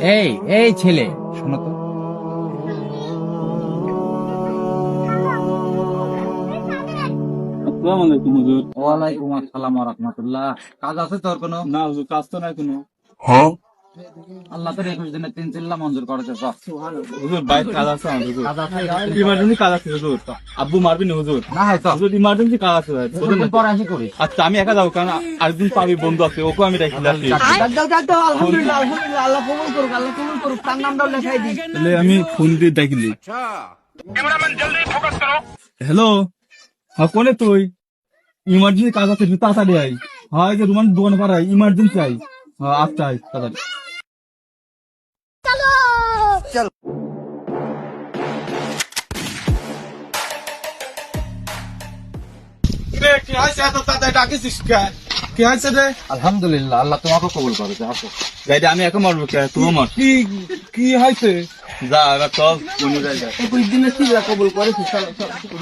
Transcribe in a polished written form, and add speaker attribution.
Speaker 1: এই এই ছেলে শোনো তো।
Speaker 2: আসসালামু আলাইকুম হুজুর।
Speaker 1: ওয়ালাইকুম আসসালাম ওয়া রাহমাতুল্লাহ। কাজ আছে তোর কোনো?
Speaker 2: না হুজুর, কাজ তো নাই কোনো।
Speaker 1: আল্লাহ তোর 21 দিনের 3 চিল্লা মঞ্জুর করেছে। সব
Speaker 2: হুজুর বাইরে কাজ আছে আমার হুজুর।
Speaker 1: কাজ আছে?
Speaker 2: ইমার্জেন্সি কাজ আছে হুজুর। আব্বু মারবি না হুজুর।
Speaker 1: না হয় তো
Speaker 2: হুজুর ইমার্জেন্সি কাজ আছে ভাই। বলুন না।
Speaker 1: পরে আসি করিস।
Speaker 2: আচ্ছা আমি একা যাবো, কারণ আরেকদিন পাবি বন্ধু আছে, ওকে আমি রেখে আসি।
Speaker 3: আলহামদুলিল্লাহ আলহামদুলিল্লাহ, আল্লাহ কবুল করুক, আল্লাহ কবুল করুক, তার নামটাও লেখাই দিই।
Speaker 2: তাহলে আমি ফোন দিয়ে ডাকিলি। হ্যালো, হ্যাঁ কোনে তুই? ইমার্জেন্সি কাজ আছে, তুই তাড়াতাড়ি আই। হ্যাঁ এই যে রুমান দোকানে পাড়াই ইমার্জেন্সি আই। হ্যাঁ আচ্ছা আই তাড়াতাড়ি। কি হয়েছে এত তাড়াতাড়ি ডাকিস কে? কি হয়েছে রে?
Speaker 1: আলহামদুলিল্লাহ, আল্লাহ তোমাকে কবুল করেছে। আসো।
Speaker 2: গাইডে আমি একা মারবো কে? তুই মার। কি কি হয়েছে? যা এবার চল কোন জায়গায়।
Speaker 3: 21 দিনের কি কবুল করেছিস? চলো, চলো।